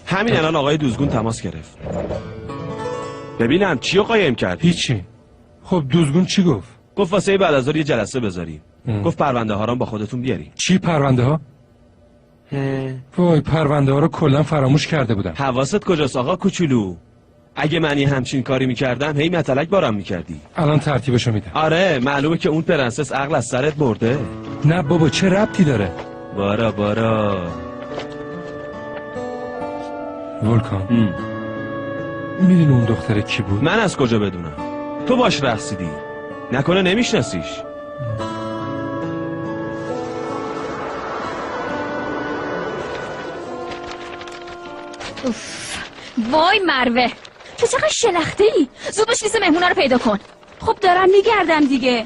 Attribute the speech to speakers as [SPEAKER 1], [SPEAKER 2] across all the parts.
[SPEAKER 1] همین الان آقای دوزگون تماس گرفت. ببینم چی رو قایم کرد؟
[SPEAKER 2] هیچی. خب دوزگون چی گفت؟
[SPEAKER 1] گفت واسه بعد از ظهر یه جلسه بذاریم. گفت پرونده ها رو با خودتون بیاریم.
[SPEAKER 2] چی پرونده ها؟ وای پرونده ها رو کلا فراموش کرده بودم.
[SPEAKER 1] حواست کجاست آقا کوچولو؟ اگه من یه همچین کاری میکردم هی متلک بارم میکردی.
[SPEAKER 2] الان ترتیبشو میدم.
[SPEAKER 1] آره معلومه که اون پرنسس عقل از سرت برده.
[SPEAKER 2] نه بابا چه ربطی داره؟
[SPEAKER 1] بارا
[SPEAKER 2] ولکان میدونی اون دختره کی بود؟
[SPEAKER 1] من از کجا بدونم؟ تو باش رقصیدی. نکنه نمیشناسیش؟
[SPEAKER 3] وای مروه تو چقدر شلخته ای. زود باش لیست مهمونا رو پیدا کن.
[SPEAKER 4] خب دارم میگردم دیگه.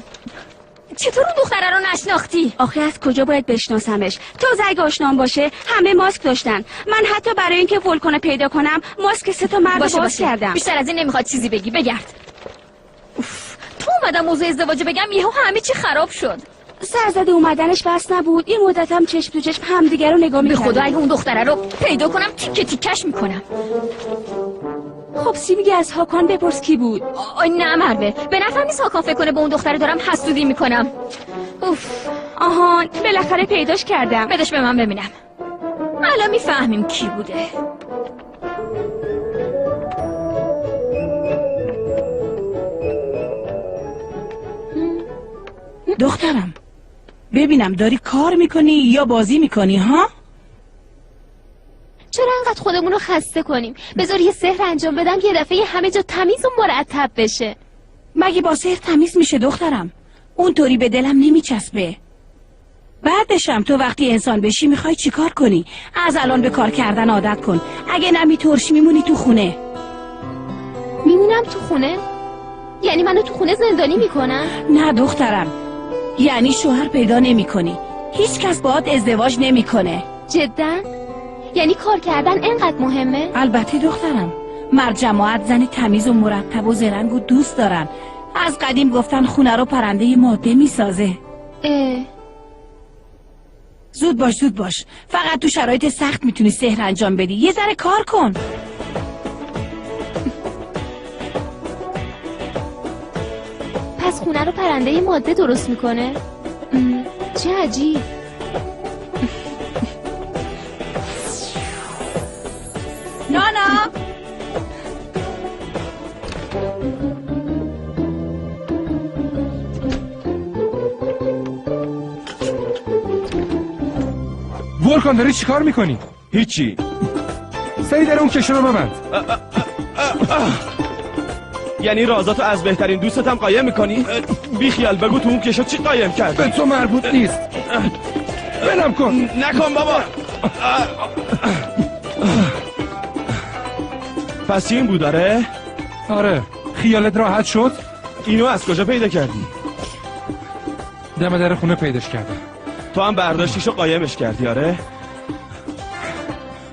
[SPEAKER 3] چطور اون دختره رو نشناختی؟
[SPEAKER 4] آخه از کجا باید بشناسمش؟ تازه اگه آشنام باشه همه ماسک داشتن. من حتی برای اینکه ولکانو پیدا کنم ماسک 3 تا مرد باز کردم.
[SPEAKER 3] بیشتر از این نمیخواد چیزی بگی. بگرد. تو اومدم موضوع ازدواج بگم یهو همه چی خراب شد.
[SPEAKER 4] سرزده اومدنش بس نبود. این مدت هم چشم تو چشم همدیگه رو نگاه می‌کردیم.
[SPEAKER 3] به خدا اگه اون دختره رو پیدا کنم تیکه تیکش میکنم.
[SPEAKER 4] خب سیبیگه از هاکان بپرس کی بود.
[SPEAKER 3] نه مروه به نفر نیست هاکان فکر کنه به اون دختره دارم حسودی میکنم.
[SPEAKER 4] آهان بالاخره پیداش کردم.
[SPEAKER 3] بدش به من ببینم. الان میفهمیم کی بوده.
[SPEAKER 5] دخترم ببینم داری کار میکنی یا بازی میکنی ها؟
[SPEAKER 3] چرا انقدر خودمون رو خسته کنیم؟ بذار یه سحر انجام بدم یه دفعه همه جا تمیز و مرتب بشه.
[SPEAKER 5] مگه با سحر تمیز میشه دخترم؟ اونطوری به دلم نمیچسبه. بعدشم تو وقتی انسان بشی میخوای چیکار کنی؟ از الان به کار کردن عادت کن. اگه نمیترشی میمونی تو خونه.
[SPEAKER 3] میمونم تو خونه؟ یعنی منو تو خونه زندانی میکنن؟
[SPEAKER 5] نه دخترم، یعنی شوهر پیدا نمی کنی. هیچ کس باهات ازدواج نمی کنه.
[SPEAKER 3] جداً؟ یعنی کار کردن اینقدر مهمه؟
[SPEAKER 5] البته دخترم، مرد جماعت زنی تمیز و مرتب و زرنگ و دوست دارن. از قدیم گفتن خونه رو پرنده ماده می سازه. زود باش فقط تو شرایط سخت میتونی سحر انجام بدی. یه ذره کار کن.
[SPEAKER 3] پس خونه رو پرنده ماده درست میکنه؟ چه عجیب.
[SPEAKER 5] نانا
[SPEAKER 2] ولکان داری چیکار میکنی؟
[SPEAKER 1] هیچی.
[SPEAKER 2] سری در اون کشو رو ببند.
[SPEAKER 1] یعنی رازاتو از بهترین دوستتم قایم میکنی؟ بیخیال بگو تو اون کشو چی قایم کردی؟
[SPEAKER 2] به تو مربوط نیست. بلم کن.
[SPEAKER 1] نکن بابا. پس این بود داره؟
[SPEAKER 2] آره. خیالت راحت شد؟
[SPEAKER 1] اینو از کجا پیدا کردی؟
[SPEAKER 2] دم در خونه پیداش کردم.
[SPEAKER 1] تو هم برداشتیشو قایمش کردی آره؟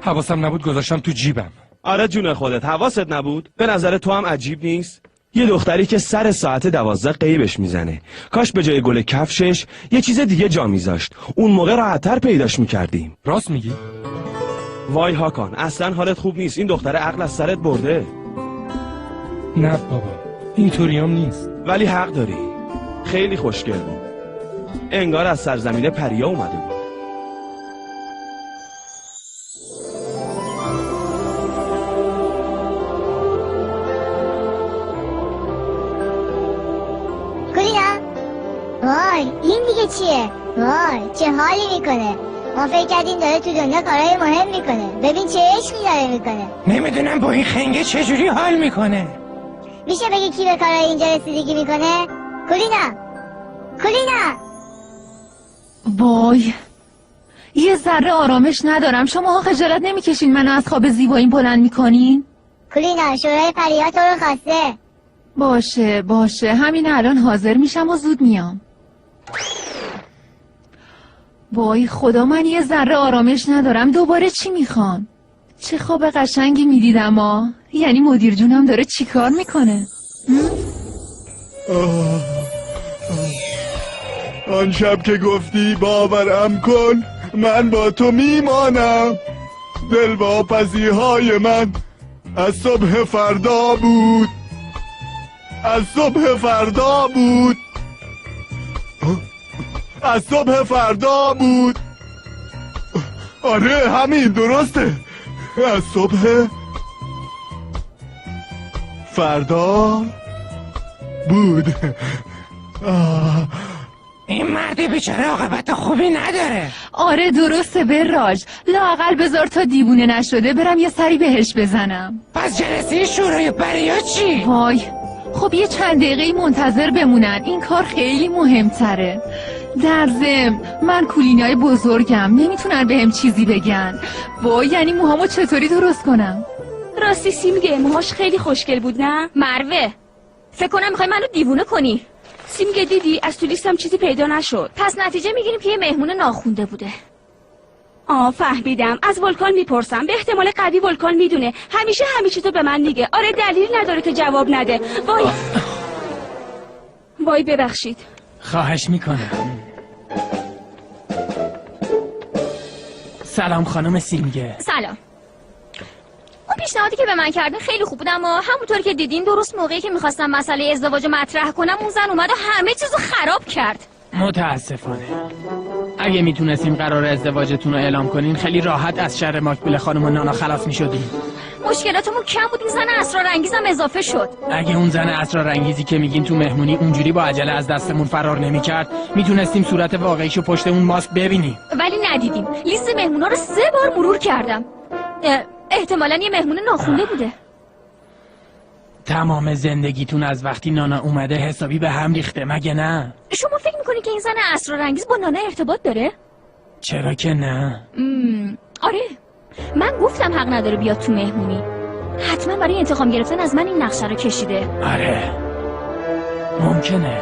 [SPEAKER 2] حواسم نبود گذاشتم تو جیبم.
[SPEAKER 1] آره جون خودت حواست نبود؟ به نظر تو هم عجیب نیست؟ یه دختری که سر ساعت 12 غیبش میزنه. کاش به جای گل کفشش یه چیز دیگه جا میذاشت. اون موقع راحت‌تر پیداش میکردیم.
[SPEAKER 2] راست میگی؟
[SPEAKER 1] وای هاکان اصلا حالت خوب نیست. این دختر عقل از سرت برده.
[SPEAKER 2] نه بابا اینطوری هم نیست.
[SPEAKER 1] ولی حق داری. خیلی خوشگل بود. انگار از سرزمین پریا اومده بود.
[SPEAKER 6] کولینا وای این دیگه چیه؟ وای چه حالی میکنه. ما فکر کردیم داره تو دنیا کارهای مهم میکنه. ببین چه عشقی داره میکنه.
[SPEAKER 7] نمیدونم با این خنگه چجوری حال میکنه.
[SPEAKER 6] میشه بگی کی به کارهای اینجا رسیدگی میکنه؟ کولینا
[SPEAKER 3] وای یه ذره آرامش ندارم. شما خجالت نمیکشین منو از خواب زیباییم بلند میکنین؟
[SPEAKER 6] کولینا شورای پریا تو رو خواسته.
[SPEAKER 3] باشه همین الان حاضر میشم و زود میام. وای خدا من یه ذره آرامش ندارم. دوباره چی میخوان؟ چه خواب قشنگی میدیدم ها. یعنی مدیر جونم داره چی کار میکنه؟
[SPEAKER 8] آن شب که گفتی باورم کن من با تو میمانم، دلواپسی‌های من از صبح فردا بود، از صبح فردا بود، از صبح فردا بود. آره همین درسته، از صبح فردا بود.
[SPEAKER 7] این مرد بیچاره عاقبت خوبی نداره.
[SPEAKER 3] آره درسته براج، لااقل بذار تا دیوونه نشده برم یه سری بهش بزنم.
[SPEAKER 7] پس جلسه شورای بریا چی؟
[SPEAKER 3] وای خب یه چند دقیقه منتظر بمونن، این کار خیلی مهمتره. در ضمن من کولینای بزرگم، نمیتونن بهم چیزی بگن. وای یعنی موهامو چطوری درست کنم؟
[SPEAKER 4] راستی سیمگه موهاش خیلی خوشگل بود نه؟
[SPEAKER 9] مروه فکر کنم میخوای منو دیوونه کنی.
[SPEAKER 4] سیمگه دیدی از تو لیستم چیزی پیدا نشد.
[SPEAKER 9] پس نتیجه میگیریم که یه مهمون ناخونده بوده.
[SPEAKER 4] فهمیدم. از ولکان میپرسم، به احتمال قوی ولکان میدونه. همیشه تو به من میگه. آره دلیل نداره که جواب نده. وای ببخشید.
[SPEAKER 7] خواهش میکنم. سلام خانم سیمگه.
[SPEAKER 9] سلام. اون پیشنهادی که به من کردین خیلی خوب بود، اما همونطور که دیدین درست موقعی که میخواستم مسئله ازدواج مطرح کنم اون زن اومد و همه چیزو خراب کرد.
[SPEAKER 7] متاسفانه. اگه میتونستیم قرار ازدواجتون رو اعلام کنین خیلی راحت از شر ماکبل خانم و نانا خلاص میشدیم.
[SPEAKER 9] مشکلاتمون کم بود، این زن اسرارانگیزم اضافه شد.
[SPEAKER 7] اگه اون زن اسرارانگیزی که میگین تو مهمونی اونجوری با عجله از دستمون فرار نمیکرد میتونستیم صورت واقعیشو پشت اون ماسک ببینیم.
[SPEAKER 9] ولی ندیدیم. لیست مهمونا رو 3 بار مرور کردم. احتمالاً یه مهمون ناخونده بوده.
[SPEAKER 7] تمام زندگیتون از وقتی نانا اومده حسابی به هم ریخته مگه نه؟
[SPEAKER 9] شما فکر میکنی که این زن اسرارانگیز با نانا ارتباط داره؟
[SPEAKER 7] چرا که نه؟
[SPEAKER 9] آره من گفتم حق نداره بیاد تو مهمونی. حتما برای انتقام گرفتن از من این نقشه رو کشیده.
[SPEAKER 7] آره ممکنه.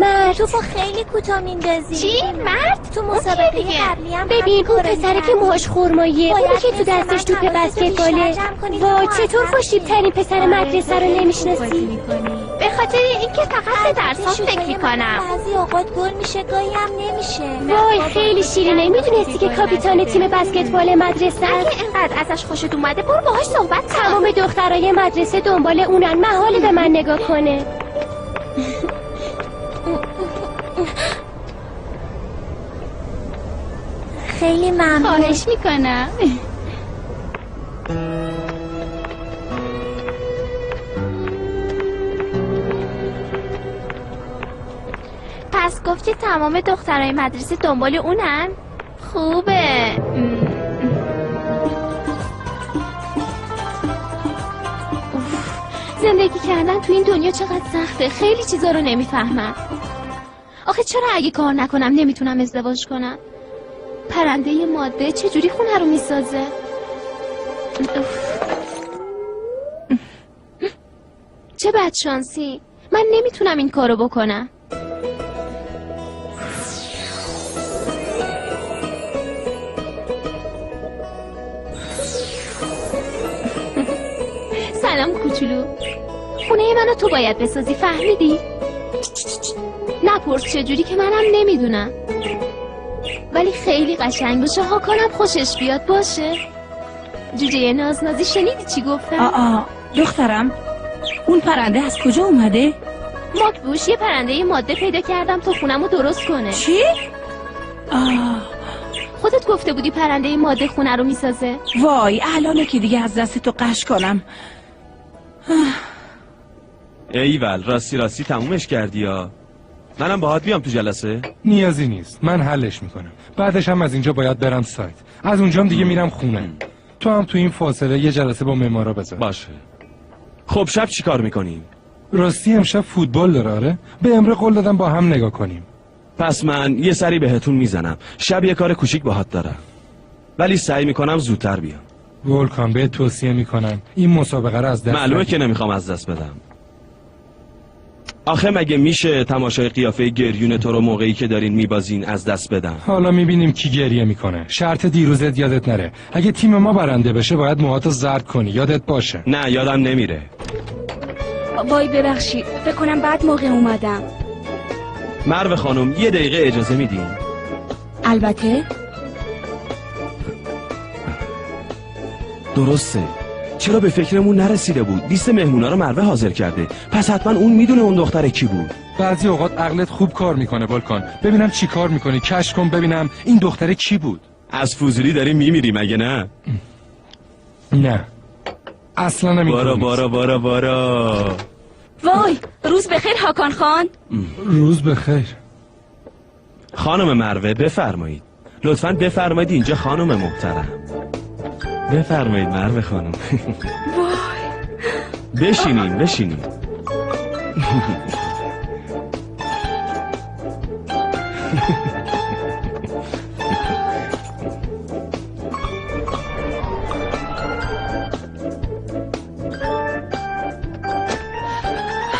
[SPEAKER 10] مرد تو خیلی کوتاه میندازی.
[SPEAKER 9] چی؟ مرد؟
[SPEAKER 10] تو مسابقه قبلی هم
[SPEAKER 9] ببین اون پسره که موهاش خرماییه، اونی که تو دستش توپ بسکتباله. وای چطور خوشیب ترین پسر مدرسه رو نمیشناسی؟ به خاطر اینکه فقط به درسام فکر میکنم.
[SPEAKER 10] بعضی اوقات گل میشه گاهی هم نمیشه.
[SPEAKER 9] وای خیلی شیرینه. میدونستی که کاپیتان تیم بسکتبال مدرسه؟ اگه اینقدر ازش خوشت اومده برو باهاش صحبت کن. تمام دخترای مدرسه دنبال اونن، محاله به من نگاه کنه.
[SPEAKER 10] خیلی ممنون.
[SPEAKER 9] خواهش میکنم.
[SPEAKER 10] پس گفتی تمام دخترای مدرسه دنبال اونن؟ خوبه.
[SPEAKER 9] زندگی کردن تو این دنیا چقدر سخته. خیلی چیزا رو نمیفهمم. آخه چرا اگه کار نکنم نمیتونم ازدواج کنم؟ پرنده ماده چجوری خونه رو میسازه؟ چه بدشانسی. من نمیتونم این کارو بکنم. سلام کوچولو. خونه منو تو باید بسازی، فهمیدی؟ نپرس چجوری که منم نمیدونم، ولی خیلی قشنگ باشه. هاکانم خوشش بیاد. باشه جوجه نازنازی. شنیدی چی گفتم؟
[SPEAKER 5] دخترم اون پرنده از کجا اومده؟
[SPEAKER 9] ماکبوش یه پرنده ماده پیدا کردم تا خونمو درست کنه.
[SPEAKER 5] چی؟
[SPEAKER 9] خودت گفته بودی پرنده ماده خونه رو میسازه.
[SPEAKER 5] وای الانه که دیگه از دست تو قش کنم.
[SPEAKER 1] ایول راستی تمومش کردی یا؟ منم باهات بیام تو جلسه؟
[SPEAKER 2] نیازی نیست، من حلش میکنم. بعدش هم از اینجا باید برم سایت، از اونجام دیگه میرم خونه. تو هم تو این فاصله یه جلسه با معمارا بذار.
[SPEAKER 1] باشه. خب شب چی کار میکنیم؟
[SPEAKER 2] راستی امشب فوتبال داره. آره به امره قول دادم با هم نگاه کنیم.
[SPEAKER 1] پس من یه سری بهتون میزنم. شب یه کار کوچیک باهات دارم، ولی سعی میکنم زودتر بیام.
[SPEAKER 2] ولکان بهت توصیه میکنم این مسابقه رو از دست
[SPEAKER 1] معلومه که نمیخوام از دست بدم. آخه مگه میشه تماشای قیافه گریون تو رو موقعی که دارین میبازین از دست بدم؟
[SPEAKER 2] حالا میبینیم کی گریه میکنه. شرط دیروزت یادت نره، اگه تیم ما برنده بشه باید موهاتو زرد کنی، یادت باشه.
[SPEAKER 1] نه یادم نمیره.
[SPEAKER 4] وای ببخشید، فکر کنم بعد موقع اومدم.
[SPEAKER 1] مروه خانم 1 دقیقه اجازه میدین؟
[SPEAKER 5] البته.
[SPEAKER 1] درسته. چرا به فکرمون نرسیده بود؟ لیست مهمونا رو مروه حاضر کرده، پس حتما اون میدونه اون دختر کی بود.
[SPEAKER 2] بعضی اوقات عقلت خوب کار میکنه بالکن. ببینم چی کار میکنی، کشف کن ببینم این دختر کی بود.
[SPEAKER 1] از فضولی داری میمیری مگه نه؟
[SPEAKER 2] نه اصلا نمیکنم.
[SPEAKER 1] بارا
[SPEAKER 4] وای روز بخیر حاکان خان.
[SPEAKER 2] روز بخیر
[SPEAKER 1] خانم مروه بفرمایید. لطفاً بفرمایید اینجا خانم محترم. بفرمایید مروه خانم.
[SPEAKER 4] وای
[SPEAKER 1] بشینین.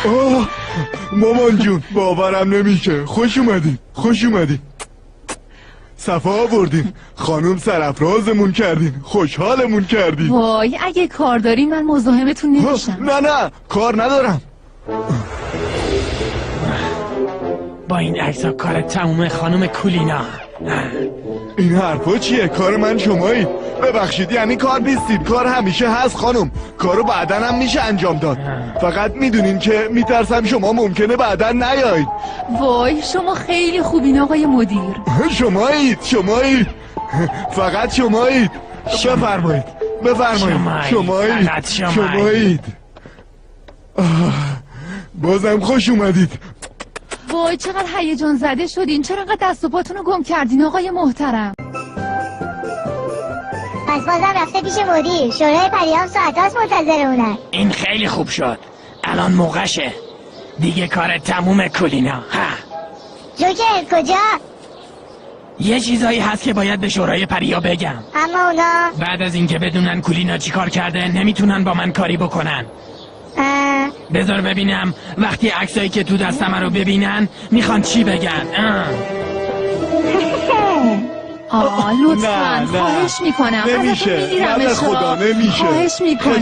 [SPEAKER 8] آه مامان جون باورم نمیشه. خوش اومدین. صفا آوردین. خانم سرافرازمون کردین، خوشحالمون کردین.
[SPEAKER 3] وای اگه کار داری من مزاحمتون نمیشم.
[SPEAKER 8] نه کار ندارم.
[SPEAKER 7] با این عکس‌ها کار تموم خانم کولینا.
[SPEAKER 8] این حرفا چیه؟ کار من شمایید. ببخشید یعنی کار نیستید. کار همیشه هست خانم. کارو بعداً هم میشه انجام داد. فقط میدونین که میترسم شما ممکنه بعداً نیایید.
[SPEAKER 3] وای شما خیلی خوبین آقای مدیر.
[SPEAKER 8] شمایید فقط شمایید. بفرمایید. شمایید. بازم خوش اومدید.
[SPEAKER 3] وای چقدر هیجان زده شدین. چرا انقدر دست و پاتون رو گم کردین آقای محترم؟
[SPEAKER 6] پس بازم رفته پیش مدیر. شورای پریام ساعتاست منتظر اونن.
[SPEAKER 7] این خیلی خوب شد. الان موقعشه. دیگه کار تموم کولینا.
[SPEAKER 6] جوکر کجا؟
[SPEAKER 7] یه چیزایی هست که باید به شورای پریا بگم.
[SPEAKER 6] اما اونا
[SPEAKER 7] بعد از اینکه بدونن کولینا چی کار کرده نمیتونن با من کاری بکنن. بذار ببینم وقتی عکسایی که تو دستم رو ببینن میخوان چی بگن.
[SPEAKER 3] لطفاً خواهش میکنم.
[SPEAKER 8] نمیشه. نه خدا نمیشه.
[SPEAKER 3] خواهش میکنم.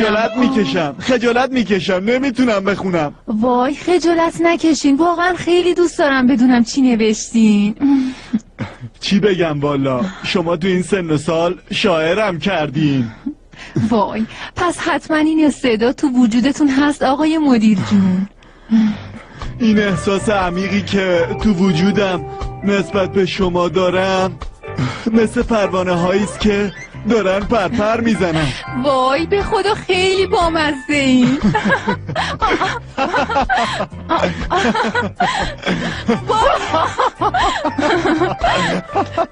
[SPEAKER 8] خجالت میکشم. نمیتونم بخونم.
[SPEAKER 3] وای خجالت نکشین. واقعا خیلی دوست دارم بدونم چی نوشتین.
[SPEAKER 8] چی بگم والا؟ شما تو این سن و سال شاعرم کردین.
[SPEAKER 3] وای پس حتما این استعداد تو وجودتون هست آقای مدیر جون.
[SPEAKER 8] این احساس عمیقی که تو وجودم نسبت به شما دارم مثل پروانه هاییست که دارن پرپر میزنن.
[SPEAKER 3] وای به خدا خیلی بامزه این.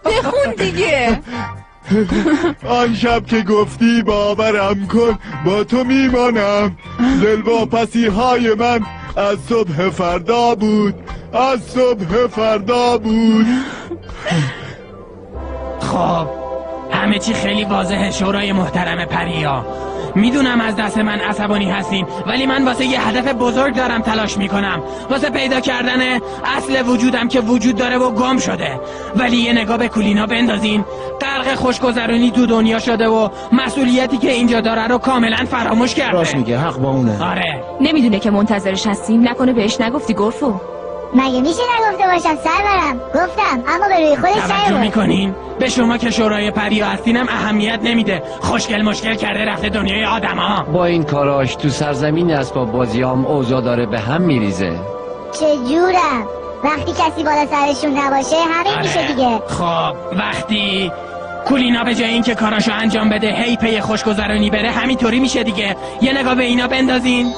[SPEAKER 3] بخون دیگه.
[SPEAKER 8] آن شب که گفتی باورم کن با تو میمانم. دلواپسی های من از صبح فردا بود.
[SPEAKER 7] خب همه چی خیلی واضحه شورای محترم پریا. میدونم از دست من عصبانی هستین ولی من واسه یه هدف بزرگ دارم تلاش میکنم. واسه پیدا کردن اصل وجودم که وجود داره و گم شده. ولی یه نگاه به کولینا بندازین. غرق خوشگذرونی تو دنیا شده و مسئولیتی که اینجا داره رو کاملا فراموش کرده.
[SPEAKER 11] راست میگه، حق با اونه.
[SPEAKER 7] آره
[SPEAKER 4] نمیدونه که منتظرش هستیم. نکنه بهش نگفتی گرفو؟
[SPEAKER 6] مگه میشه نگفته باشم سرورم؟ گفتم اما به روی خودش
[SPEAKER 7] توجه میکنین؟ به شما که شورای پریا هستینم اهمیت نمیده. خوشگل مشکل کرده رفته دنیای آدم‌ها.
[SPEAKER 11] با این کاراش تو سرزمین اسباب بازیام اوضاع داره به هم میریزه.
[SPEAKER 6] چجورم؟ وقتی کسی بالا سرشون نباشه همین میشه دیگه.
[SPEAKER 7] خب وقتی کولینا به جای اینکه کاراشو انجام بده هی پی خوشگذرانی بره همینطوری میشه دیگه. یه نگاه به اینا بندازین.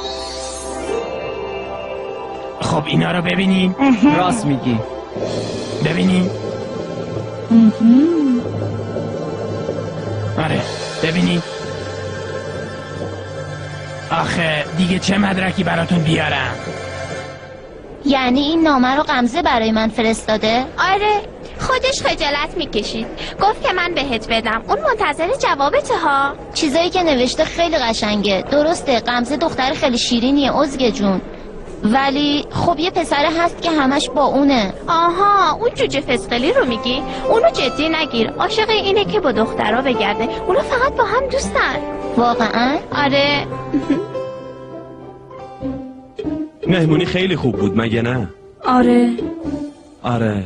[SPEAKER 7] خب اینا رو ببینین.
[SPEAKER 11] راست میگی.
[SPEAKER 7] ببینین. آره ببینین. آخه دیگه چه مدرکی براتون بیارم؟
[SPEAKER 10] یعنی این نامه رو غمزه برای من فرستاده؟
[SPEAKER 9] آره خودش خجالت میکشید. گفت که من بهت بدم. اون منتظر جوابته ها.
[SPEAKER 10] چیزایی که نوشته خیلی قشنگه. درسته غمزه دختر خیلی شیرینیه ازگه جون، ولی خب یه پسره هست که همش با اونه.
[SPEAKER 9] آها اون جوجه فسقلی رو میگی؟ اونو جدی نگیر. عاشق اینه که با دخترها بگرده. اونا فقط با هم دوستن.
[SPEAKER 10] واقعا؟
[SPEAKER 9] آره.
[SPEAKER 1] مهمونی خیلی خوب بود مگه نه؟
[SPEAKER 5] آره.
[SPEAKER 1] آره.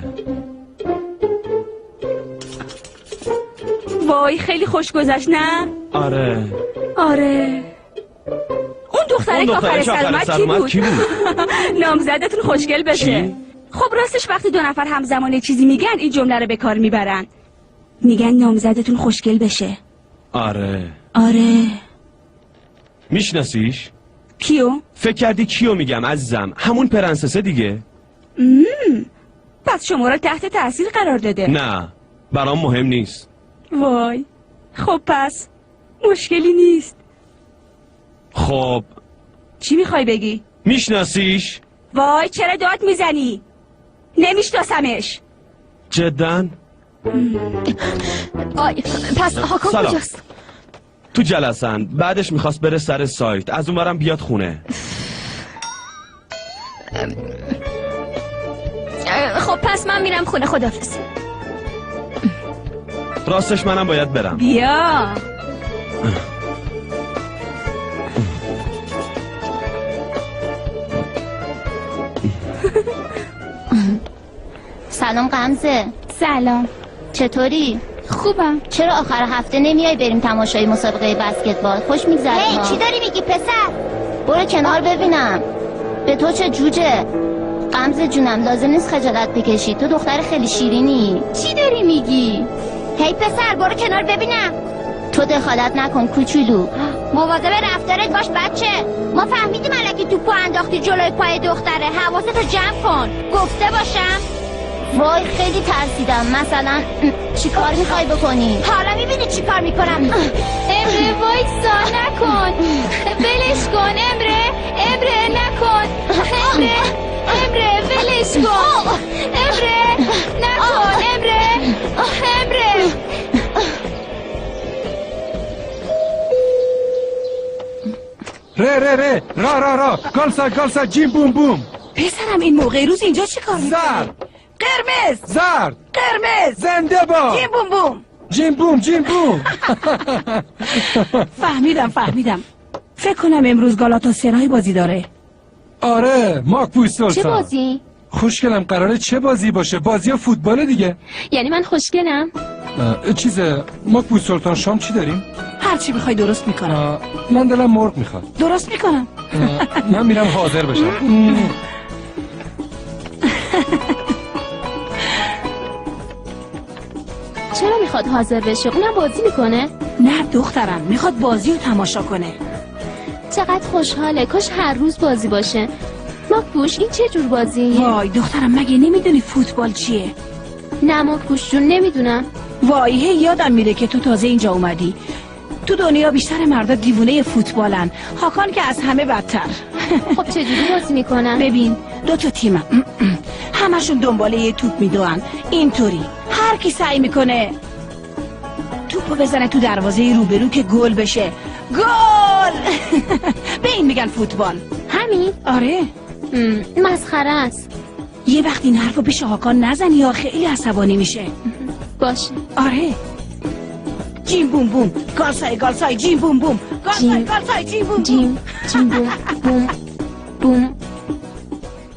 [SPEAKER 4] وای خیلی خوش گذشت نه؟
[SPEAKER 1] آره.
[SPEAKER 4] آره. اون دختره که آخر سلامت کی بود؟ نامزدتون خوشگل بشه.
[SPEAKER 1] چی؟
[SPEAKER 4] خب راستش وقتی دو نفر همزمان چیزی میگن این جمله رو به کار میبرن. میگن نامزدتون خوشگل بشه.
[SPEAKER 1] آره.
[SPEAKER 5] آره.
[SPEAKER 4] میشناسیش؟
[SPEAKER 5] کیو؟
[SPEAKER 1] فکر کردی کیو میگم عزیزم؟ همون پرنسسه دیگه.
[SPEAKER 4] پس شما رو تحت تاثیر قرار داده؟
[SPEAKER 1] نه برام مهم نیست.
[SPEAKER 4] وای خب پس مشکلی نیست.
[SPEAKER 1] خب
[SPEAKER 4] چی میخوای بگی؟
[SPEAKER 1] میشناسیش؟
[SPEAKER 4] وای چرا داد میزنی؟ نمیشناسمش.
[SPEAKER 1] جدن؟
[SPEAKER 3] آی پس هاکان
[SPEAKER 1] سلام.
[SPEAKER 3] کجاست؟
[SPEAKER 1] تو جلسن. بعدش میخواست بره سر سایت. از اونورم بیاد خونه.
[SPEAKER 3] خب پس من میرم خونه. خداحافظ.
[SPEAKER 1] راستش منم باید برم.
[SPEAKER 4] بیا.
[SPEAKER 10] سلام غمزه.
[SPEAKER 9] سلام.
[SPEAKER 10] چطوری؟
[SPEAKER 9] خوبم.
[SPEAKER 10] چرا آخر هفته نمیای بریم تماشای مسابقه بسکتبال؟ خوش میگذره.
[SPEAKER 9] هی چی داری میگی پسر؟
[SPEAKER 10] برو کنار ببینم. به تو چه جوجه؟ غمزه جونم لازم نیست خجالت بکشی، تو دختر خیلی شیرینی.
[SPEAKER 9] چی داری میگی؟ هی پسر برو کنار ببینم.
[SPEAKER 10] تو دخالت نکن کوچولو.
[SPEAKER 9] مواظب رفتارت باش بچه. ما فهمیدیم الکی توپو انداختی جلوی پای دختره. حواستو جمع کن. گفته باشم.
[SPEAKER 10] وای خیلی ترسیدم. مثلا چی کار میخوای بکنی؟
[SPEAKER 9] حالا میبینی چی کار میکنم. امره وایسا نکن. ولش کن امره. امره نکن. امره ولش کن. امره نکن. امره.
[SPEAKER 2] را گالسا جیم بوم بوم.
[SPEAKER 5] پسرم این موقع روز اینجا چی کار میکنی؟
[SPEAKER 2] زرد
[SPEAKER 5] قرمز.
[SPEAKER 2] زرد
[SPEAKER 5] قرمز.
[SPEAKER 2] زنده با
[SPEAKER 5] جیم بوم بوم.
[SPEAKER 2] جیم بوم.
[SPEAKER 5] فهمیدم. فکر کنم امروز گالاتاسرای بازی داره.
[SPEAKER 2] آره ماکبوی سلطان.
[SPEAKER 9] چه بازی؟
[SPEAKER 2] خوشگلم قراره چه بازی باشه؟ بازی فوتبال دیگه.
[SPEAKER 9] یعنی من خوشگلم؟
[SPEAKER 2] ماکبوی سلطان شام چی داریم؟
[SPEAKER 5] هر چی بخوای درست میکنم.
[SPEAKER 2] من دلم مرغ میخواد.
[SPEAKER 5] درست میکنم.
[SPEAKER 2] من میرم حاضر بشم.
[SPEAKER 9] چرا میخواد حاضر بشه؟ اونم بازی میکنه؟
[SPEAKER 5] نه دخترم میخواد بازی رو تماشا کنه.
[SPEAKER 9] چقدر خوشحاله. کاش هر روز بازی باشه. ماکبوش این چه جور بازیه؟
[SPEAKER 5] وای دخترم مگه نمیدونی فوتبال چیه؟
[SPEAKER 9] نه ماکبوش جون نمیدونم.
[SPEAKER 5] وای یادم میره که تو تازه اینجا اومدی. تو دنیا بیشتر مردا دیوونه فوتبالن. هاکان که از همه بدتر.
[SPEAKER 9] خب چجوری بازی میکنن؟
[SPEAKER 5] ببین 2 تیم همشون دنباله یه توپ میدوئن. اینطوری هر کی سعی میکنه توپو بزنه تو دروازه روبرو که گل بشه. گل. به این میگن فوتبال.
[SPEAKER 9] همین؟
[SPEAKER 5] آره.
[SPEAKER 9] مسخره است.
[SPEAKER 5] یه وقت این حرفو پیش هاکان نزنی یا خیلی عصبانی میشه.
[SPEAKER 9] باشه.
[SPEAKER 5] آره. جیم بوم بوم. گالسای جیم بوم بوم. گالسای جیم بوم
[SPEAKER 9] جیم بوم بوم.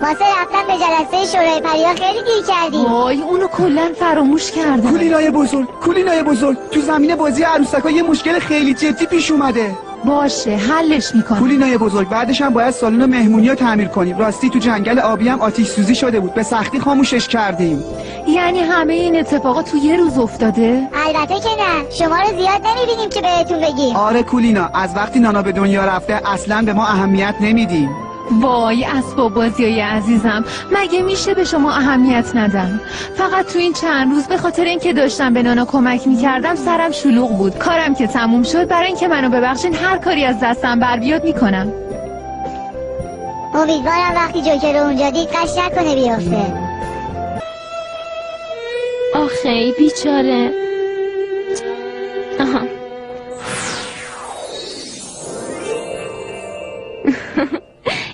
[SPEAKER 6] واسه رفتن به جلسه شورای پریا خیلی گیر کردی.
[SPEAKER 3] وای اونو کلن فراموش کردم.
[SPEAKER 12] کولینای بزرگ تو زمین بازی عروسکا یه مشکل خیلی جدی پیش اومده.
[SPEAKER 3] باشه حلش میکنم.
[SPEAKER 12] کولینای بزرگ بعدش هم باید سالن مهمونی رو تعمیر کنیم. راستی تو جنگل آبی هم آتش سوزی شده بود، به سختی خاموشش کردیم.
[SPEAKER 3] یعنی همه این اتفاقات تو یه روز افتاده؟
[SPEAKER 6] البته که نه، شما رو زیاد نمیبینیم که بهتون بگیم.
[SPEAKER 12] آره کولینا، از وقتی نانا به دنیا رفته اصلا به ما اهمیت نمیدیم.
[SPEAKER 3] وای اسباب بازیای عزیزم، مگه میشه به شما اهمیت ندم؟ فقط تو این چند روز به خاطر اینکه داشتم به نانا کمک میکردم سرم شلوغ بود. کارم که تموم شد برای اینکه منو ببخشین هر کاری از دستم بر بیاد میکنم.
[SPEAKER 6] امیدوارم وقتی جوکر رو اونجا دید قش نکنه بیافته.
[SPEAKER 9] آخه بیچاره. آها.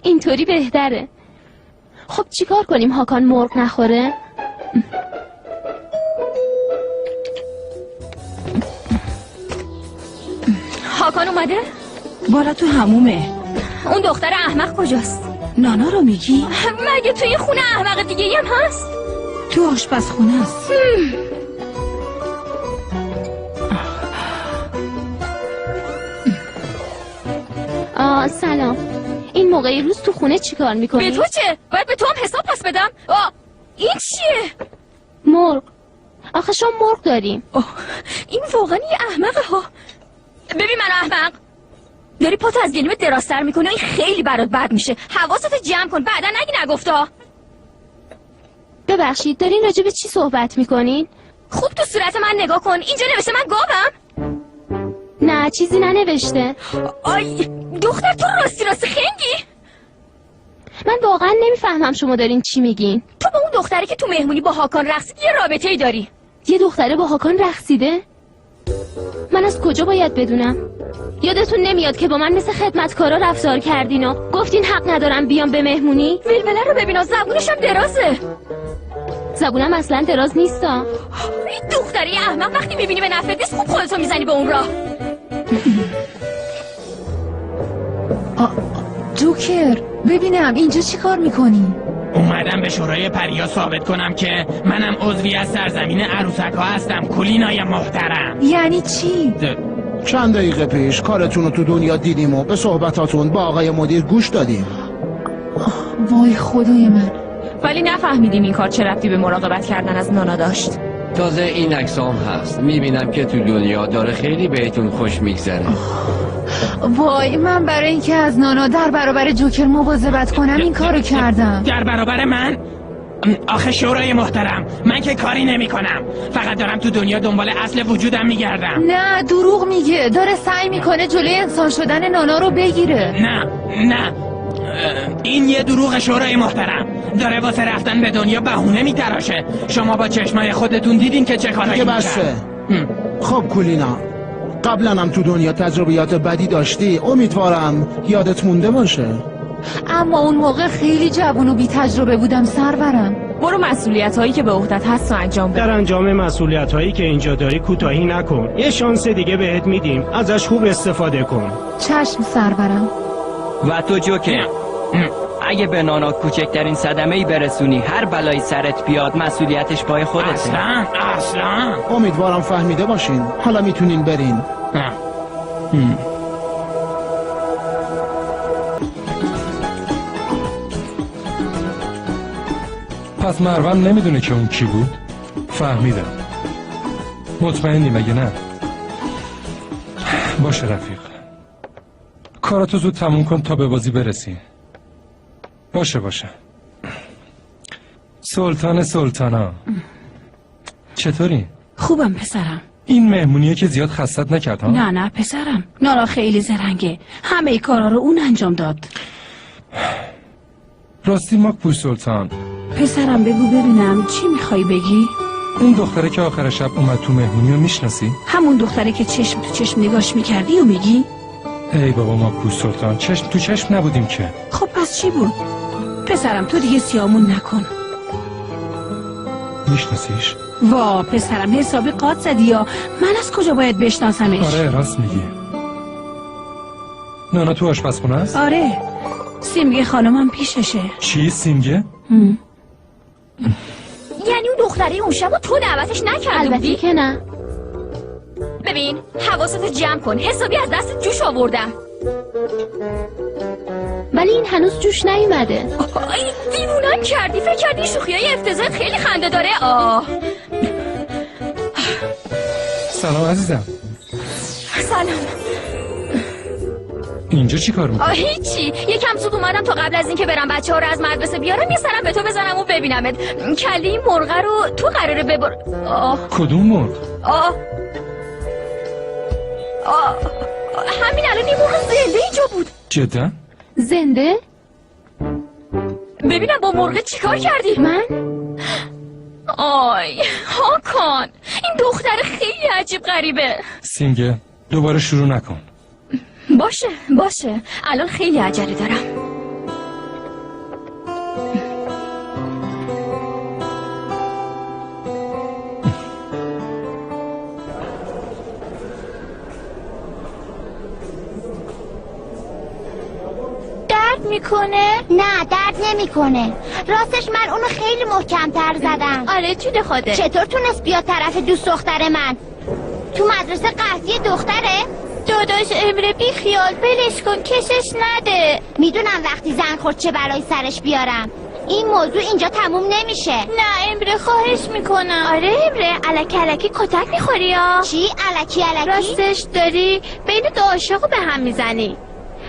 [SPEAKER 9] اینطوری بهتره. خب چیکار کنیم هاکان مرغ نخوره؟
[SPEAKER 4] هاکان اومده؟
[SPEAKER 5] بالا تو همومه.
[SPEAKER 4] اون دختر احمق کجاست؟
[SPEAKER 5] نانا رو میگی؟
[SPEAKER 9] مگه تو این خونه احمق دیگه هم هست؟
[SPEAKER 5] تو آشپزخونه است.
[SPEAKER 9] سلام. این موقعی روز تو خونه چیکار میکنی؟
[SPEAKER 3] به تو چه؟ باید به تو هم حساب پس بدم؟ این چیه؟
[SPEAKER 9] مرغ. آخه شما مرغ داریم.
[SPEAKER 3] این واقعا یه احمقه ها. ببین من احمق داری پاتو از گلیمت درازتر میکنه، این خیلی برات بد میشه. حواستو جمع کن، بعدا نگی نگفتا.
[SPEAKER 9] ببخشید دارین راجع به چی صحبت میکنین؟
[SPEAKER 3] خوب تو صورت من نگاه کن، اینجا نوشته من گاوم؟
[SPEAKER 9] نه چیزی ننوشته.
[SPEAKER 3] آی دختر تو راستی خنگی؟
[SPEAKER 9] من واقعا نمیفهمم شما دارین چی میگین.
[SPEAKER 3] تو با اون دختری که تو مهمونی با هاکان رقصید یه رابطه‌ای داری.
[SPEAKER 9] یه دختره با هاکان رقصیده؟ من از کجا باید بدونم؟ یادتون نمیاد که با من مثل خدمتکارا رفتار کردین و گفتین حق ندارم بیام به مهمونی؟
[SPEAKER 3] ولوله رو ببین، زبونش هم درازه.
[SPEAKER 9] زبونم اصلا دراز نیستا.
[SPEAKER 3] این دختری احمق وقتی میبینی به نفعت نیست خوب خودتو میزنی به اون راه. جوکر ببینم اینجا چی کار میکنی؟
[SPEAKER 7] اومدم به شورای پریا ثابت کنم که منم عضوی از سرزمین عروسک ها هستم. کولینای محترم.
[SPEAKER 3] یعنی چی؟
[SPEAKER 13] چند دقیقه پیش کارتون رو تو دنیا دیدیم و به صحبتاتون با آقای مدیر گوش دادیم.
[SPEAKER 3] وای خدای من.
[SPEAKER 14] ولی نفهمیدیم این کار چه ربطی به مراقبت کردن از نانا داشت.
[SPEAKER 11] تازه این عکسام هست. میبینم که تو دنیا داره خیلی بهتون خوش میگذره.
[SPEAKER 3] وای من برای اینکه از نانا در برابر جوکر مواظبت کنم این کارو کردم.
[SPEAKER 7] در برابر من؟ آخه شورای محترم من که کاری نمی کنم، فقط دارم تو دنیا دنبال اصل وجودم میگردم.
[SPEAKER 3] نه دروغ میگه، داره سعی میکنه جلوی انسان شدن نانا رو بگیره.
[SPEAKER 7] نه این یه دروغ شورای محترم. داره واسه رفتن به دنیا بهونه میتراشه. شما با چشمای خودتون دیدین که چه کارایی
[SPEAKER 13] دیگه بسه. خب کولینا، قبلا هم تو دنیا تجربیات بدی داشتی، امیدوارم یادت مونده باشه.
[SPEAKER 3] اما اون موقع خیلی جوان و بی تجربه بودم سرورم.
[SPEAKER 14] برو مسئولیت هایی که به عهدت هست رو انجام بده.
[SPEAKER 15] در انجام مسئولیت هایی که اینجا داری کوتاهی نکن. یه شانس دیگه بهت میدیم، ازش خوب استفاده کن.
[SPEAKER 3] چشم سرورم.
[SPEAKER 16] و تو جوکر، اگه به نانا کوچکترین صدمه‌ای برسونی هر بلایی سرت بیاد مسئولیتش پای خودته.
[SPEAKER 7] اصلا
[SPEAKER 13] امیدوارم فهمیده باشین. حالا میتونین برین.
[SPEAKER 2] پس مروم نمیدونه که اون کی بود؟ فهمیدم. مطمئنی مگه نه؟ باشه رفیق، کاراتو زود تموم کن تا به بازی برسی. باشه سلطانا چطوری؟
[SPEAKER 5] خوبم پسرم.
[SPEAKER 2] این مهمونیه که زیاد خستت نکرد ها؟
[SPEAKER 5] نه پسرم، نانا خیلی زرنگه، همه کارا رو اون انجام داد.
[SPEAKER 2] راستی ماکپوش سلطان،
[SPEAKER 5] پسرم بگو ببینم چی میخوای بگی؟
[SPEAKER 2] اون دختره که آخر شب اومد تو مهمونی رو میشناسی؟
[SPEAKER 5] همون دختره که چشم تو چشم نگاش میکردی و میگی؟
[SPEAKER 2] ای بابا ماکپوش سلطان، چشم تو چشم نبودیم که.
[SPEAKER 5] خب پس چی بود؟ پسرم تو دیگه سیامون نکن.
[SPEAKER 2] میشناسیش؟
[SPEAKER 5] وا پسرم حسابی قاط زدی یا من از کجا باید بشناسمش؟
[SPEAKER 2] آره راست میگی. نانا تو آشپزخونه است؟
[SPEAKER 5] آره، سیمگه خانمم پیششه.
[SPEAKER 2] چی سیمگه؟
[SPEAKER 3] یعنی اون دختری اون شب تو دعوتش نکرده
[SPEAKER 9] البته
[SPEAKER 3] بودی؟
[SPEAKER 9] که نه.
[SPEAKER 3] ببین حواستو جمع کن، حسابی از دست جوش آوردم.
[SPEAKER 9] ولی این هنوز جوش نیومده.
[SPEAKER 3] دیوونم کردی، فکر کردی شوخیای افتضاحت خیلی خنده داره.
[SPEAKER 2] سلام عزیزم.
[SPEAKER 3] سلام.
[SPEAKER 2] اینجا چی کار میکنی؟
[SPEAKER 3] هیچی، یکم زود اومدم تا قبل از اینکه برم بچه‌ها رو از مدرسه بیارم یه سرم به تو بزنم و ببینمت. کله این مرغ رو تو قراره ببر.
[SPEAKER 2] کدوم مرغ؟
[SPEAKER 3] همین الان این مرغ زنده اینجا بود.
[SPEAKER 2] جدا؟
[SPEAKER 9] زنده؟
[SPEAKER 3] ببینم با مرغ چیکار کردی؟
[SPEAKER 9] من؟
[SPEAKER 3] آی هاکان، این دختر خیلی عجیب غریبه.
[SPEAKER 2] سیمگه دوباره شروع نکن.
[SPEAKER 3] باشه الان خیلی عجله دارم.
[SPEAKER 9] میکنه؟
[SPEAKER 10] نه درد نمیکنه. راستش من اونو خیلی محکم‌تر زدم.
[SPEAKER 9] آره جون خوده.
[SPEAKER 10] چطور تونست بیاد طرف دوست دختر من؟ تو مدرسه قحطی دختره؟
[SPEAKER 9] داداش امره بی خیال بلش کن، کشش نده.
[SPEAKER 10] میدونم وقتی زن خورد چه بلایی سرش بیارم. این موضوع اینجا تموم نمیشه.
[SPEAKER 9] نه امره خواهش میکنم. آره امره الکی الکی کتک میخوری یا
[SPEAKER 10] چی الکی الکی؟
[SPEAKER 9] راستش داری بین دو عاشقو به هم میزنی.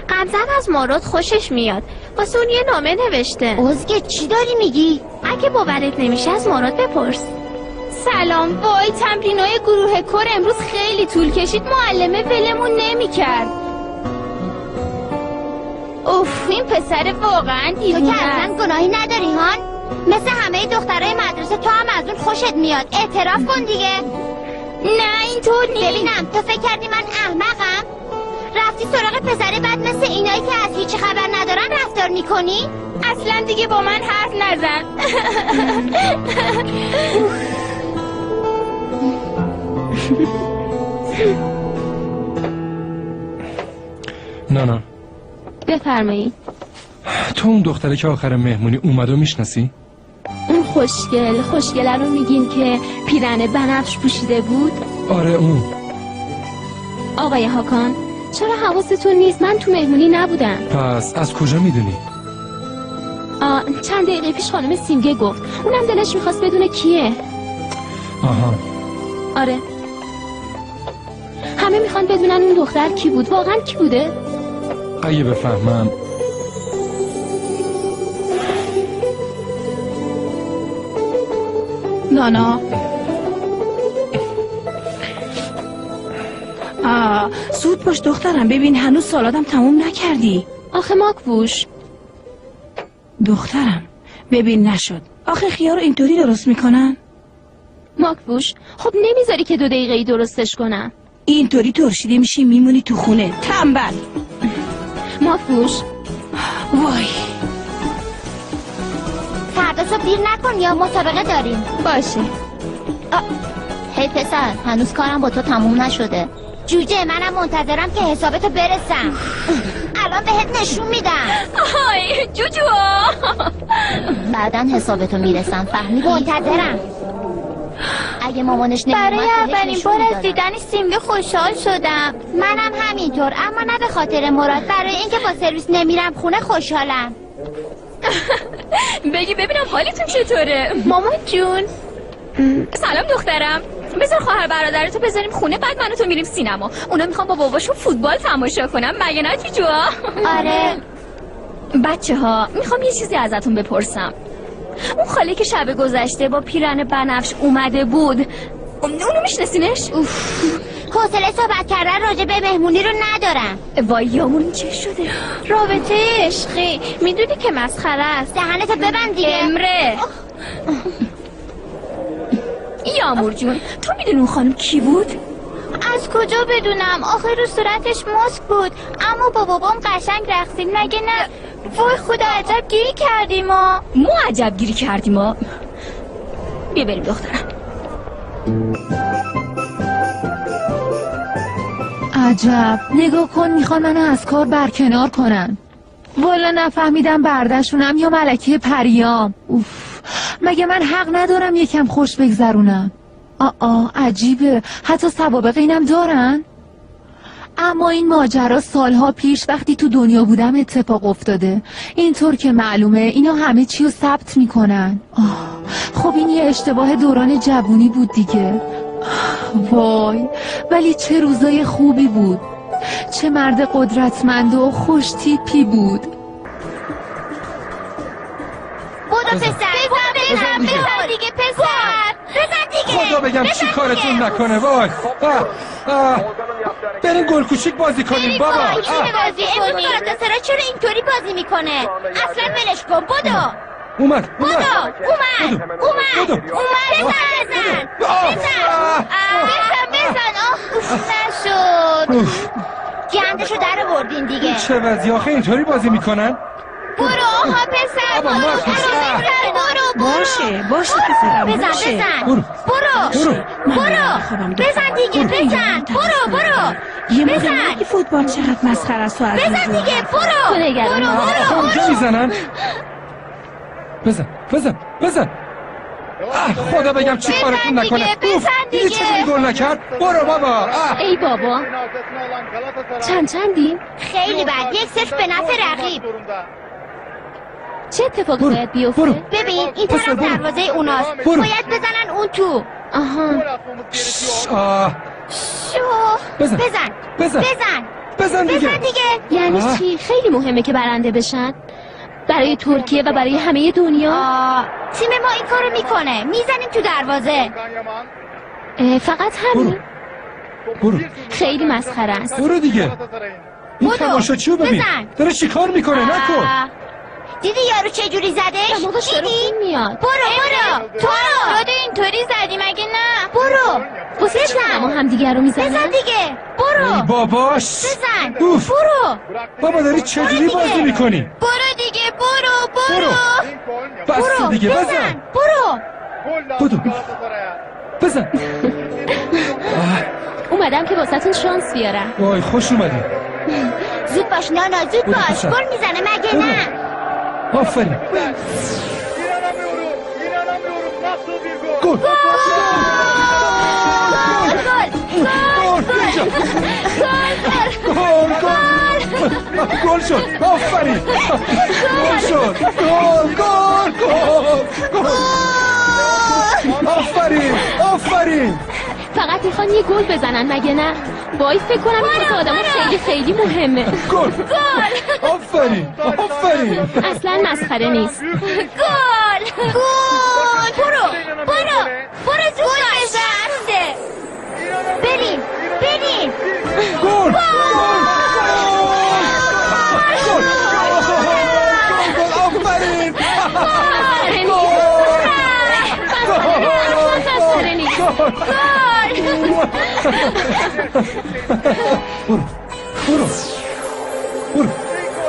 [SPEAKER 9] غمزن از مارود خوشش میاد، واسه اون یه نامه نوشته.
[SPEAKER 10] ازگه چی داری میگی؟
[SPEAKER 9] اگه باورت نمیشه از مارود بپرس. سلام، وای تمرینای گروه کور امروز خیلی طول کشید، معلمه ولمون نمیکرد. اوف این پسر واقعا دیوونه.
[SPEAKER 10] تو که اصلا گناهی نداری هان؟ مثل همه دخترای مدرسه تو هم از اون خوشت میاد. اعتراف کن دیگه.
[SPEAKER 9] نه اینطور نیست.
[SPEAKER 10] ببینم تو فکر کردی من احمقم؟ رفتی سراغ پسر بد مثل اینایی که از هیچی خبر ندارن رفتار میکنی؟
[SPEAKER 9] اصلا دیگه با من حرف نزن.
[SPEAKER 2] نه
[SPEAKER 9] بفرمایید.
[SPEAKER 2] تو اون دختره که آخر مهمونی اومد و میشناسی؟
[SPEAKER 9] اون خوشگله رو میگین که پیرن بنفش پوشیده بود؟
[SPEAKER 2] آره اون.
[SPEAKER 9] آقای هاکان چرا حواستون نیست؟ من تو مهمونی نبودم.
[SPEAKER 2] پس از کجا میدونی؟
[SPEAKER 9] چند دقیقه پیش خانم سیمگه گفت، اونم دلش میخواست بدونه کیه.
[SPEAKER 2] آها
[SPEAKER 9] آره همه میخوان بدونن اون دختر کی بود. واقعا کی بوده؟
[SPEAKER 2] اگه بفهمم.
[SPEAKER 5] نانا زود باش دخترم، ببین هنوز سالادم تموم نکردی.
[SPEAKER 9] آخه ماکوش
[SPEAKER 5] دخترم ببین نشد. آخه خیار رو اینطوری درست میکنن؟
[SPEAKER 9] ماکوش خب نمیذاری که 2 دقیقه درستش کنم؟
[SPEAKER 5] اینطوری ترشیده میشی میمونی تو خونه تنبل.
[SPEAKER 9] ماکوش
[SPEAKER 5] وای
[SPEAKER 10] فردا صبح دیر نکن یا مسابقه داریم.
[SPEAKER 9] باشه.
[SPEAKER 10] هی پسر هنوز کارم با تو تموم نشده. جوجه منم منتظرم که حسابتو برسم. الان بهت نشون میدم.
[SPEAKER 9] آی جوجو
[SPEAKER 10] بعداً حسابتو میرسم فهمیدی؟ منتظرم. اگه مامانش نمیومد
[SPEAKER 9] برای اولین بار از دیدن سیمگه خوشحال شدم.
[SPEAKER 10] منم همینطور، اما نه به خاطر مراد، برای اینکه با سرویس نمیرم خونه خوشحالم.
[SPEAKER 14] بگی ببینم حالتون چطوره؟
[SPEAKER 9] مامان جون
[SPEAKER 14] سلام دخترم. بذار خواهر برادرتو بذاریم خونه، بعد من و تو میریم سینما. اونا میخوان با باباشون فوتبال تماشا کنم، مگه نه جوجو؟
[SPEAKER 10] آره.
[SPEAKER 14] بچه ها میخوام یه چیزی ازتون بپرسم. اون خاله که شب گذشته با پیرن بنفش اومده بود، اونو میشناسینش؟
[SPEAKER 10] حوصله صحبت کردن راجع به مهمونی رو ندارم.
[SPEAKER 14] وای یامون چه شده؟
[SPEAKER 9] رابطه عشقی میدونی که مسخره است.
[SPEAKER 10] دهنتو ببند دیگه.
[SPEAKER 14] امره یامور جون تو میدونی اون خانم کی بود؟
[SPEAKER 9] از کجا بدونم؟ آخه رو صورتش ماسک بود، اما با بابام قشنگ رقصید مگه نه؟ وای خدا عجب گیری کردیم ما
[SPEAKER 14] عجب گیری کردیم ما. بیا بریم دخترم.
[SPEAKER 3] عجب نگاه کن، میخوان منو از کار برکنار کنن. والا نفهمیدم بردشونم یا ملکی پریام. اوف مگه من حق ندارم یکم خوش بگذرونم؟ عجیبه، حتی سوابق اینم دارن. اما این ماجرا سالها پیش وقتی تو دنیا بودم اتفاق افتاده. اینطور که معلومه اینا همه چی رو ثبت میکنن. خب این یه اشتباه دوران جوونی بود دیگه. وای ولی چه روزای خوبی بود، چه مرد قدرتمند و خوش تیپی بود.
[SPEAKER 10] بودو پسر بزن دیگه پسر بزن دیگه.
[SPEAKER 2] خدا بگم چی کارتون نکنه. وای بریم گل کوچیک بازی کنیم بابا.
[SPEAKER 10] چی بازی کنیم؟ سرا چرا اینطوری بازی میکنه؟ اصلا ولش کن. بودو
[SPEAKER 2] اومد
[SPEAKER 10] بزن نشد. گندشو در آوردین دیگه.
[SPEAKER 2] چه وضعی آخه اینطوری بازی میکنن؟
[SPEAKER 10] برو آها پسر برو
[SPEAKER 5] باشه پسرم
[SPEAKER 10] بزن
[SPEAKER 5] باشه.
[SPEAKER 10] بزن
[SPEAKER 2] برو
[SPEAKER 10] بزن دیگه بزن برو
[SPEAKER 5] یه
[SPEAKER 10] بزن.
[SPEAKER 5] موقع فوتبال چقدر مسخره است و از
[SPEAKER 10] بزن
[SPEAKER 5] این
[SPEAKER 10] دیگه برو
[SPEAKER 2] اونجا میزنن. بزن خدا بگم چی کارتون نکنه.
[SPEAKER 10] بزن
[SPEAKER 2] دیگه چیزی گل نکرد. برو بابا.
[SPEAKER 9] ای بابا چندیم؟
[SPEAKER 10] خیلی بد 1-0 به نفع رقیب.
[SPEAKER 9] چه اتفاقی باید بیفته؟
[SPEAKER 10] ببین این طرف دروازه اوناست. باید بزنن اون تو. شو
[SPEAKER 2] بزن دیگه.
[SPEAKER 9] یعنی چی؟ خیلی مهمه که برنده بشن برای ترکیه و برای همه دنیا.
[SPEAKER 10] تیم ما این کارو میکنه. میزنیم تو دروازه.
[SPEAKER 9] فقط همین؟
[SPEAKER 2] برو
[SPEAKER 9] خیلی مسخره است.
[SPEAKER 2] برو دیگه. این تماشاچیو ببین داره چی کار میکنه. نکن.
[SPEAKER 10] دیدی یارو چجوری زدش؟ دیدی؟
[SPEAKER 9] میاد.
[SPEAKER 10] برو تو اینطوری زدی مگه نه؟ برو
[SPEAKER 9] واسه چی ما هم دیگر رو میزنن؟
[SPEAKER 10] بزن دیگه برو
[SPEAKER 2] ای باباش
[SPEAKER 10] بزن
[SPEAKER 2] برو بابا داری چجوری بازی میکنی؟
[SPEAKER 10] برو دیگه برو
[SPEAKER 2] بس دیگه بزن
[SPEAKER 10] برو
[SPEAKER 2] بزن
[SPEAKER 9] اومدم که واسهتون شانس بیارم.
[SPEAKER 2] وای خوش اومدی.
[SPEAKER 10] زود باش نانا زود باش. گل میزنه مگه نه؟
[SPEAKER 2] آفرین. گل شد. آفرین. گل شد. گل. آفرین.
[SPEAKER 9] فقط میخوان یه گل بزنن مگه نه؟ وای فکر کنم این واسه آدم‌ها خیلی مهمه.
[SPEAKER 2] گل. آفرین.
[SPEAKER 9] اصلا مسخره نیست.
[SPEAKER 10] گل. برو زود باش. بریم.
[SPEAKER 2] گل.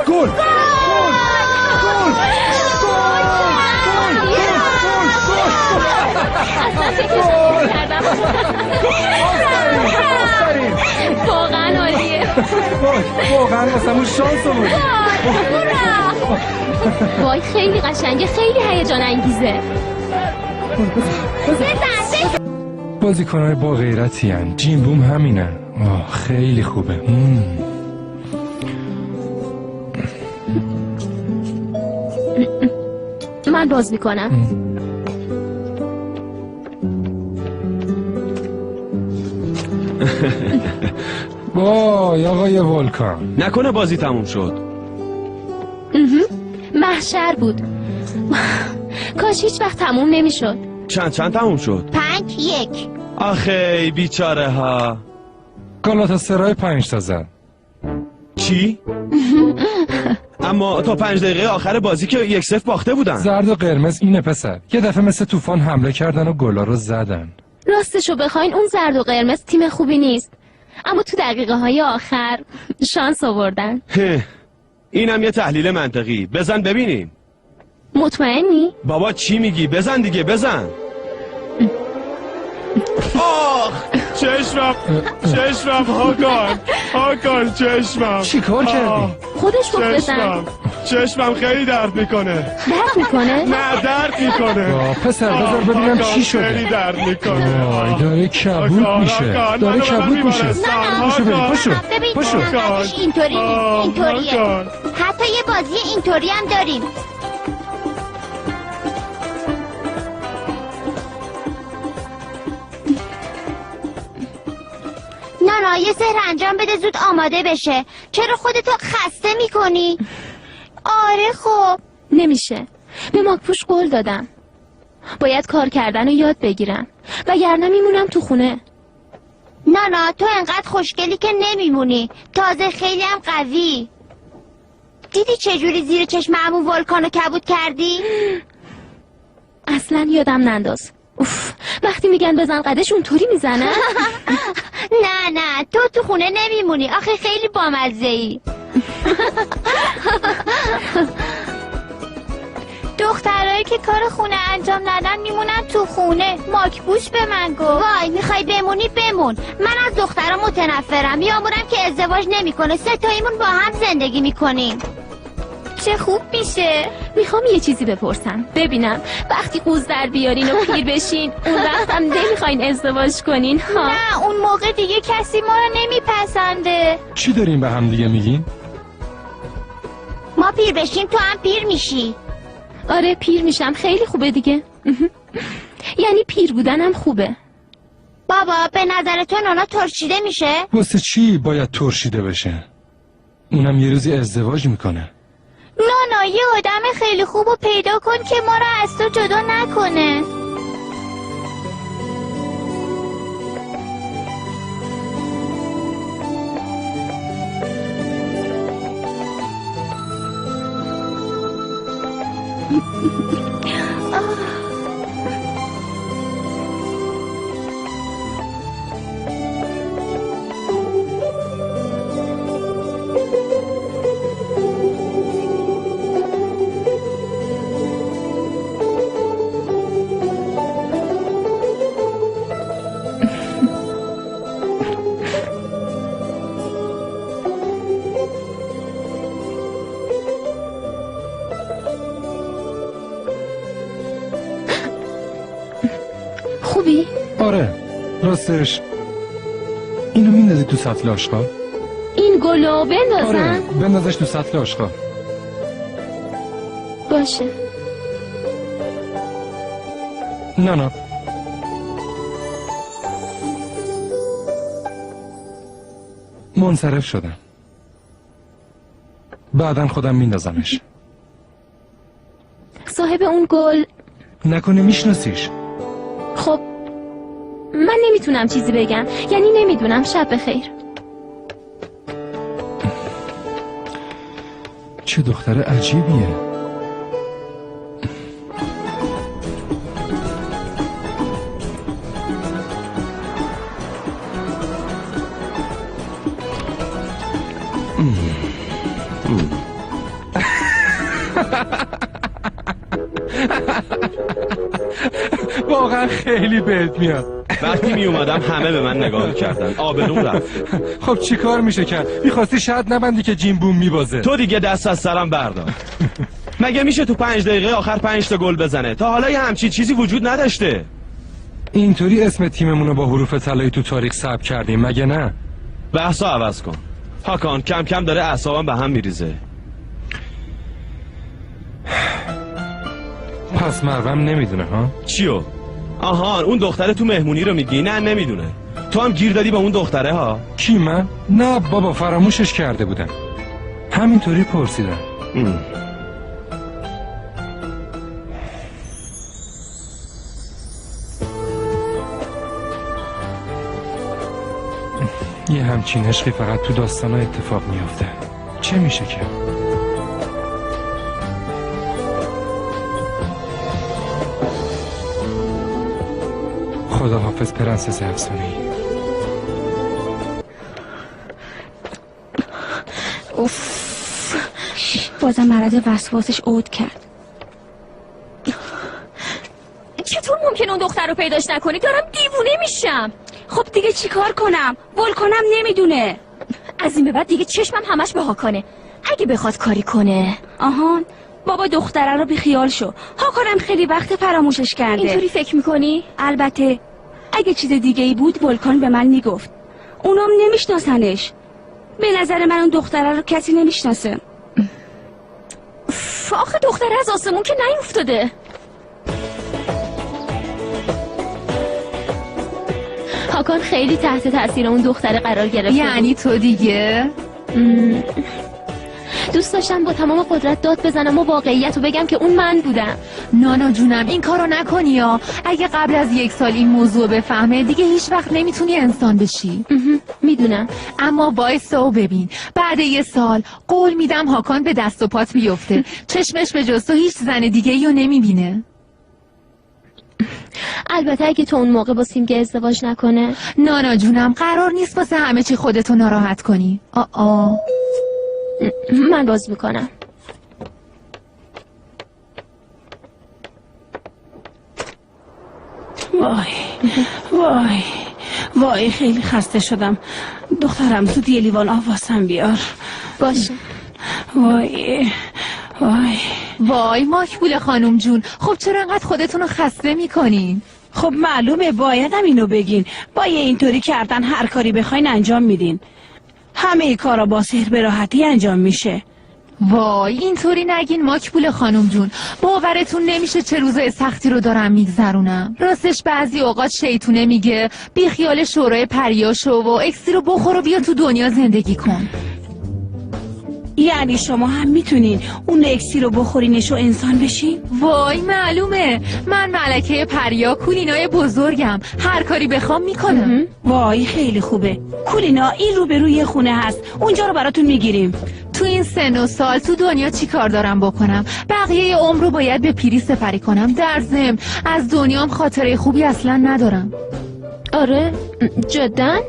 [SPEAKER 2] گل.
[SPEAKER 9] واقعا عالیه.
[SPEAKER 2] واقعا واسمون شانس آوردی.
[SPEAKER 9] وای خیلی قشنگه خیلی هیجان انگیزه.
[SPEAKER 2] بازیکن‌های با غیرتی هن. جیم بوم همینن. خیلی خوبه.
[SPEAKER 9] من باز میکنم.
[SPEAKER 2] وای آقای ولکان
[SPEAKER 1] نکنه بازی تموم شد.
[SPEAKER 9] محشر بود. کاش هیچ وقت تموم نمیشد.
[SPEAKER 1] چند تموم شد؟
[SPEAKER 10] 5-1.
[SPEAKER 1] آخه بیچاره ها.
[SPEAKER 2] گالاتاسرای 5 تا زد.
[SPEAKER 1] چی؟ اما تا 5 دقیقه آخر بازی که 1-0 باخته بودن.
[SPEAKER 2] زرد و قرمز اینه پسر. یه دفعه مثل طوفان حمله کردن و گلا رو زدن.
[SPEAKER 9] راستشو بخواین اون زرد و قرمز تیم خوبی نیست، اما تو دقیقه های آخر شانس آوردن.
[SPEAKER 1] اینم یه تحلیل منطقی. بزن ببینیم.
[SPEAKER 9] مطمئنی؟
[SPEAKER 1] بابا چی میگی؟ بزن دیگه بزن. آخ چشمم هاکان چشمم.
[SPEAKER 2] چی کار کردی؟
[SPEAKER 9] خودش گفت بزن.
[SPEAKER 1] چشمم خیلی درد میکنه.
[SPEAKER 9] درد میکنه؟
[SPEAKER 1] نه درد میکنه.
[SPEAKER 2] پسر بذار ببینم چی شده.
[SPEAKER 1] خیلی درد میکنه.
[SPEAKER 2] وای داره کبود میشه. پاشو
[SPEAKER 10] اینطوریه. حتی یه بازی اینطوری هم داریم. نه یه سحر انجام بده زود آماده بشه. چرا خودتو خسته میکنی؟ آره خب
[SPEAKER 9] نمیشه. به ماکپوش قول دادم باید کار کردن رو یاد بگیرم وگرنه میمونم تو خونه.
[SPEAKER 10] نه تو انقدر خوشگلی که نمیمونی، تازه خیلی هم قوی. دیدی چجوری زیر چشم عمو ولکانو کبود کردی؟
[SPEAKER 9] اصلا یادم ننداز. وقتی میگن بزن قدش اونطوری میزنه.
[SPEAKER 10] نه تو خونه نمیمونی. آخه خیلی بامزه ای.
[SPEAKER 5] تو
[SPEAKER 10] دخترایی که کار خونه انجام ندن میمونن تو خونه. ماکبوش به من گفت وای میخوای بمونی بمون. من از دخترها متنفرم. میامورم که ازدواج نمیکنه. 3 تاییمون با هم زندگی میکنیم.
[SPEAKER 14] چه خوب میشه. میخوام یه چیزی بپرسم ببینم وقتی قوز در بیارین و پیر بشین اون وقت هم نمیخواین ازدواج کنین ها؟
[SPEAKER 10] نه اون موقع دیگه کسی ما رو نمیپسنده.
[SPEAKER 2] چی داریم به هم دیگه میگین؟
[SPEAKER 10] ما پیر بشیم تو هم پیر میشی.
[SPEAKER 14] آره پیر میشم خیلی خوبه دیگه. یعنی پیر بودنم خوبه.
[SPEAKER 10] بابا به نظر تو نانا ترشیده میشه؟
[SPEAKER 2] واسه چی باید ترشیده بشه؟ اونم یه روزی ازدواج میکنه.
[SPEAKER 10] نانا یه آدم خیلی خوب رو پیدا کن که ما رو از تو جدا نکنه.
[SPEAKER 14] خوبی؟
[SPEAKER 2] آره راستش اینو میندازی تو سطل آشغال؟
[SPEAKER 14] این گلو بندازم؟
[SPEAKER 2] آره بندازش تو سطل آشغال.
[SPEAKER 14] باشه.
[SPEAKER 2] نه منصرف شدم. بعدن خودم میندازمش.
[SPEAKER 14] صاحب اون گل
[SPEAKER 2] نکنه میشناسیش؟
[SPEAKER 14] خب من نمیتونم چیزی بگم. یعنی نمیدونم. شب بخیر.
[SPEAKER 2] چه دختر عجیبیه. واقعا خیلی بهت میاد.
[SPEAKER 1] وقتی می اومدم همه به من نگاه کردن. آبروم رفت.
[SPEAKER 2] خب چی کار میشه کرد؟ میخواستی شاید نبندی که جیم بوم میبازه.
[SPEAKER 1] تو دیگه دست از سرم بردار. مگه میشه تو 5 دقیقه آخر 5 تا گل بزنه؟ تا حالا یه همچین چیزی وجود نداشته.
[SPEAKER 2] اینطوری اسم تیممون رو با حروف طلایی تو تاریخ ثبت کردیم مگه نه؟
[SPEAKER 1] بحثا عوض کن. هاکان کم کم داره اعصابم به هم میریزه.
[SPEAKER 2] پس مروم نمیدونه ها؟
[SPEAKER 1] چیو؟ آهان اون دختره تو مهمونی رو میگی؟ نه نمیدونه. تو هم گیر دادی به اون دختره ها؟
[SPEAKER 2] کی من؟ نه بابا فراموشش کرده بودم. همینطوری پرسیدم. یه همچین عشقی فقط تو داستانا اتفاق میافته. چه میشه که؟ خداحافظ پرنسس افسانه‌ای.
[SPEAKER 4] اوف بازم مرض وسواسش عود کرد.
[SPEAKER 14] چطور ممکن اون دختر رو پیداش نکنی؟ دارم دیوونه میشم.
[SPEAKER 4] خب دیگه چیکار کنم؟ ولکانم نمیدونه.
[SPEAKER 14] از این به بعد دیگه چشمم همش به هاکانه. اگه بخواد کاری کنه.
[SPEAKER 4] آهان بابا دختره رو بیخیال شو. هاکانم خیلی وقت فراموشش کرده.
[SPEAKER 14] اینطوری فکر میکنی؟
[SPEAKER 4] البته اگه چیز دیگه ای بود ولکان به من میگفت. اونام نمیشناسنش. به نظر من اون دختره رو کسی نمیشناسه.
[SPEAKER 14] آخه دختره از آسمون که نیوفتاده. هاکان خیلی تحت تاثیر اون دختره قرار گرفته.
[SPEAKER 3] یعنی تو دیگه؟
[SPEAKER 14] دوست داشتم با تمام قدرت داد بزنم و واقعیت رو بگم که اون من بودم.
[SPEAKER 3] نانا جونم این کارو نکنی یا اگه قبل از 1 سال این موضوع بفهمه دیگه هیچ وقت نمیتونی انسان بشی.
[SPEAKER 14] میدونم
[SPEAKER 3] اما وایسا و ببین بعد 1 سال قول میدم هاکان به دست و پات بیفته. چشمش به جز تو هیچ زن دیگه ای رو نمیبینه.
[SPEAKER 14] البته اگه تو اون موقع با سیمگه ازدواج نکنه.
[SPEAKER 3] نانا جونم قرار نیست واسه همه چی خودتو ناراحت کنی.
[SPEAKER 14] من باز میکنم.
[SPEAKER 5] وای خیلی خسته شدم. دخترم زود یه لیوان آب واسم بیار.
[SPEAKER 3] باشه.
[SPEAKER 5] وای
[SPEAKER 3] ماکبول خانم جون، خب چرا انقدر خودتون رو خسته میکنین؟
[SPEAKER 5] خب معلومه بایدم اینو بگین. با اینطوری کردن هر کاری بخواین انجام میدین. همه ای کارا با سحر به راحتی انجام میشه.
[SPEAKER 3] وای اینطوری نگین ماکبول خانم جون، باورتون نمیشه چه روزای سختی رو دارم میگذرونم. راستش بعضی اوقات شیطونه میگه بی خیال شورای پریا شو و اکسیر رو بخور و بیا تو دنیا زندگی کن.
[SPEAKER 5] یعنی شما هم میتونین اون اکسیر رو بخورینش و انسان بشین؟
[SPEAKER 3] وای معلومه، من ملکه پریا کولینای بزرگم، هر کاری بخوام میکنم.
[SPEAKER 5] وای خیلی خوبه. کولینا این روبروی خونه هست، اونجا رو براتون میگیریم.
[SPEAKER 3] تو این سن و سال تو دنیا چی کار دارم بکنم؟ بقیه عمر رو باید به پیری سپری کنم. در ضمن از دنیام خاطره خوبی اصلا ندارم.
[SPEAKER 9] آره جدا؟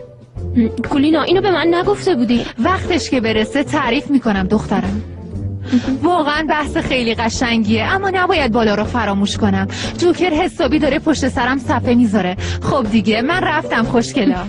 [SPEAKER 9] کولینا اینو به من نگفته بودی.
[SPEAKER 3] وقتش که برسه تعریف میکنم دخترم. واقعا بحث خیلی قشنگیه، اما نباید بالا رو فراموش کنم. جوکر حسابی داره پشت سرم صفحه میذاره. خب دیگه من رفتم خوشگلا.